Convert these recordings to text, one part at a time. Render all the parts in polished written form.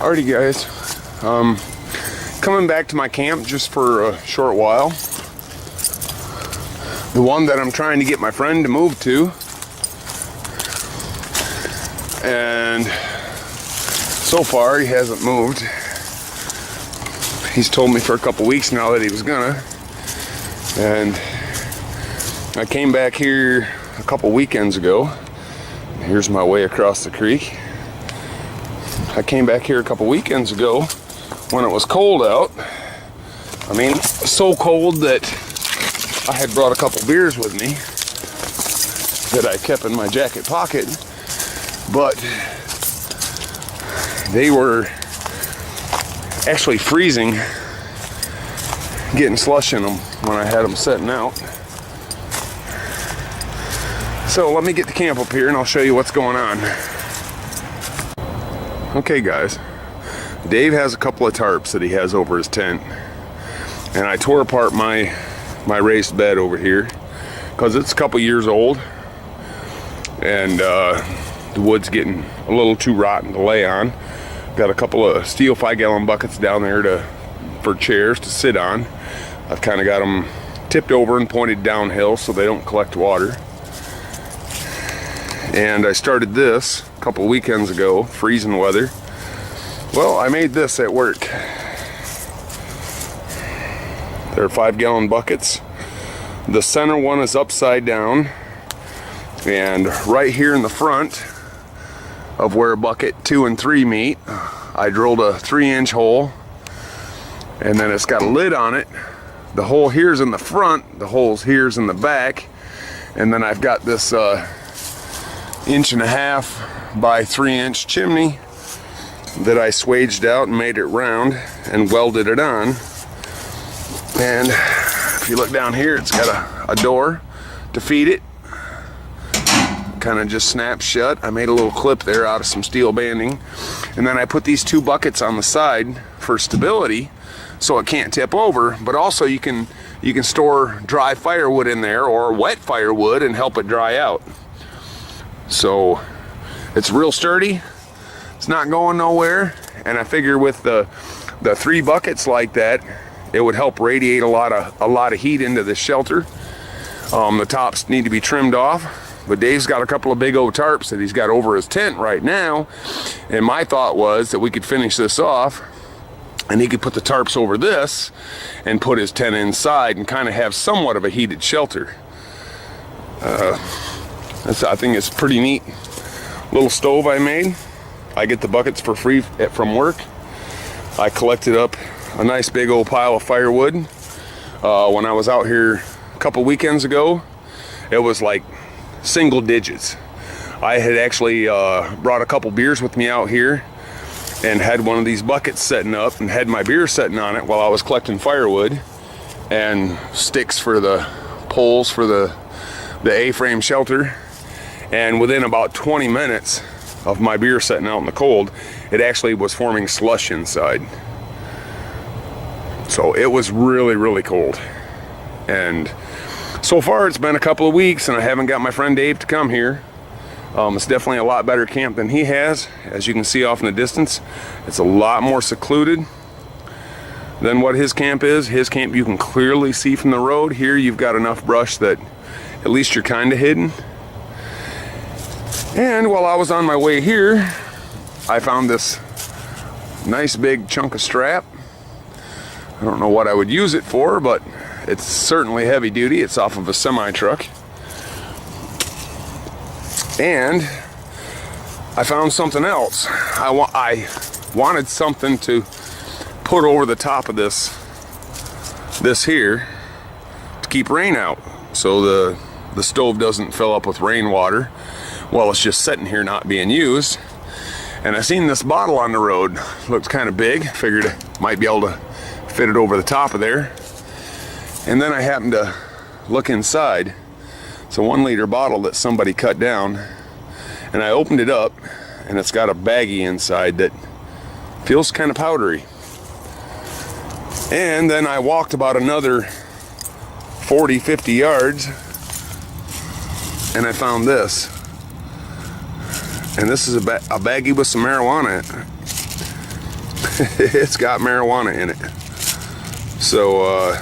Alrighty guys, coming back to my camp just for a short while. The one that I'm trying to get my friend to move to. And so far he hasn't moved. He's told me for a couple weeks now that he was gonna. And I came back here a couple weekends ago. Here's my way across the creek. I came back here a couple weekends ago when it was cold out. I mean, so cold that I had brought a couple beers with me that I kept in my jacket pocket, but they were actually freezing, getting slush in them when I had them setting out. So let me get the camp up here and I'll show you what's going on. Okay guys, Dave has a couple of tarps that he has over his tent, and I tore apart my raised bed over here because it's a couple years old and the wood's getting a little too rotten to lay on. Got a couple of steel 5-gallon buckets down there for chairs to sit on. I've kind of got them tipped over and pointed downhill so they don't collect water. And I started this a couple weekends ago, freezing weather. Well, I made this at work. They're 5-gallon buckets. The center one is upside down, and right here in the front of where bucket 2 and 3 meet, I drilled a 3-inch hole, and then it's got a lid on it. The hole here's in the front, the hole's here's in the back, and then I've got this 1.5 by 3-inch chimney that I swaged out and made it round and welded it on. And if you look down here, it's got a door to feed it. Kind of just snaps shut. I made a little clip there out of some steel banding, and then I put these 2 buckets on the side for stability so it can't tip over, but also you can store dry firewood in there or wet firewood and help it dry out. So it's real sturdy, it's not going nowhere, and I figure with the 3 buckets like that, it would help radiate a lot of heat into this shelter. The tops need to be trimmed off, but Dave's got a couple of big old tarps that he's got over his tent right now, and my thought was that we could finish this off and he could put the tarps over this and put his tent inside and kind of have somewhat of a heated shelter. I think it's pretty neat little stove I made. I get the buckets for free from work. I collected up a nice big old pile of firewood. When I was out here a couple weekends ago, it was like single digits. I had actually brought a couple beers with me out here and had one of these buckets setting up and had my beer setting on it while I was collecting firewood and sticks for the poles for the A-frame shelter. And within about 20 minutes of my beer setting out in the cold, it actually was forming slush inside. So it was really, really cold. And so far it's been a couple of weeks and I haven't got my friend Dave to come here. It's definitely a lot better camp than he has. As you can see off in the distance, it's a lot more secluded than what his camp is. His camp you can clearly see from the road. Here you've got enough brush that at least you're kind of hidden. And while I was on my way here, I found this nice big chunk of strap. I don't know what I would use it for, but it's certainly heavy duty. It's off of a semi truck. And I found something else. I wanted something to put over the top of this here to keep rain out, so the stove doesn't fill up with rainwater while it's just sitting here not being used. And I seen this bottle on the road. Looked kind of big. Figured I might be able to fit it over the top of there. And then I happened to look inside. It's a 1-liter bottle that somebody cut down, and I opened it up and it's got a baggie inside that feels kind of powdery. And then I walked about another 40-50 yards and I found this. And this is a baggie with some marijuana in it. it's got marijuana in it. So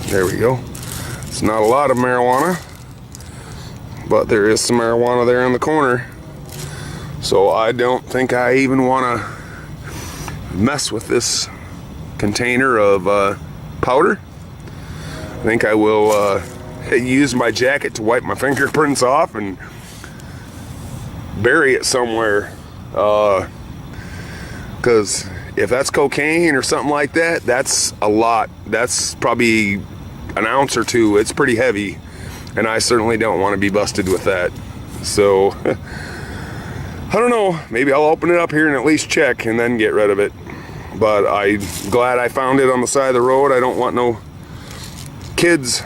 there we go. It's not a lot of marijuana, but there is some marijuana there in the corner. So I don't think I even want to mess with this container of powder. I think I will use my jacket to wipe my fingerprints off and bury it somewhere. Because if that's cocaine or something like that, that's a lot. That's probably an ounce or two. It's pretty heavy, and I certainly don't want to be busted with that. So I don't know, maybe I'll open it up here and at least check and then get rid of it. But I'm glad I found it on the side of the road. I don't want no kids,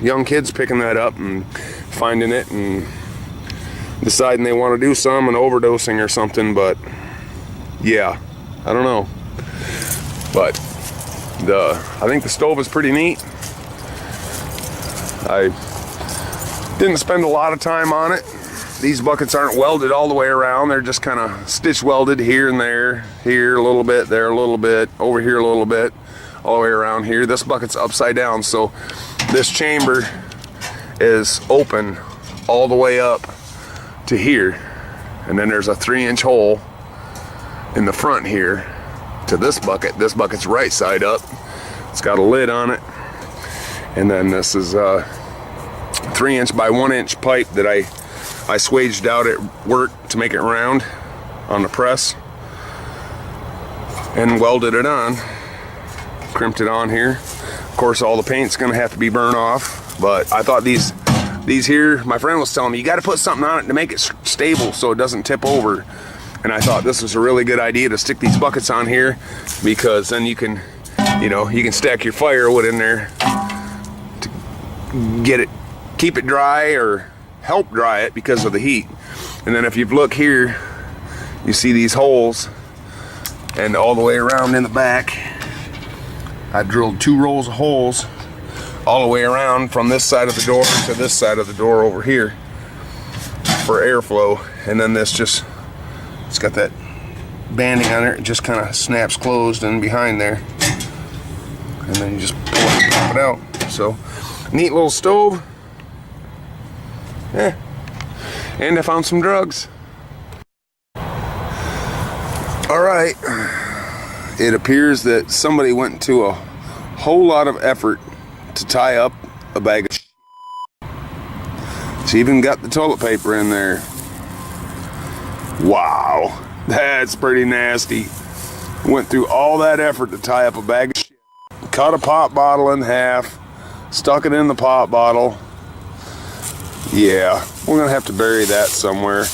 young kids picking that up and finding it and deciding they want to do some and overdosing or something. But yeah, I don't know. But I think the stove is pretty neat. I didn't spend a lot of time on it. These buckets aren't welded all the way around. They're just kind of stitch welded here and there. Here a little bit, there a little bit, over here a little bit, all the way around here. This bucket's upside down, so this chamber is open all the way up to here. And then there's a 3-inch hole in the front here to this bucket. This bucket's right side up. It's got a lid on it. And then this is a 3-inch by 1-inch pipe that I swaged out at work to make it round on the press and welded it on, crimped it on here. Of course, all the paint's gonna have to be burned off, but I thought these here, my friend was telling me, you gotta put something on it to make it stable so it doesn't tip over. And I thought this was a really good idea to stick these buckets on here, because then you can, you can stack your firewood in there to keep it dry or help dry it because of the heat. And then if you look here, you see these holes, and all the way around in the back I drilled 2 rows of holes all the way around from this side of the door to this side of the door over here for airflow. And then this it's got that banding on it. It just kind of snaps closed in behind there, and then you just pull it and pop it out. So neat little stove. Yeah. And I found some drugs. Alright. It appears that somebody went to a whole lot of effort to tie up a bag of shit. She even got the toilet paper in there. Wow. That's pretty nasty. Went through all that effort to tie up a bag of shit. Cut a pop bottle in half. Stuck it in the pop bottle. Yeah, we're gonna have to bury that somewhere.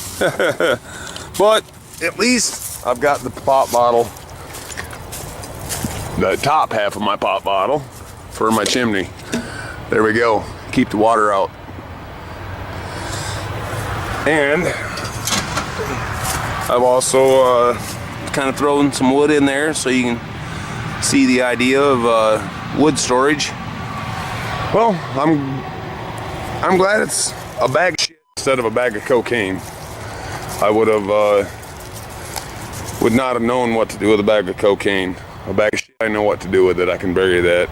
But at least I've got the pop bottle, the top half of my pop bottle, for my chimney. There we go. Keep the water out. And I've also kind of thrown some wood in there so you can see the idea of wood storage. Well, I'm glad it's a bag of shit instead of a bag of cocaine. I would not have known what to do with a bag of cocaine. A bag of shit, I know what to do with it. I can bury that.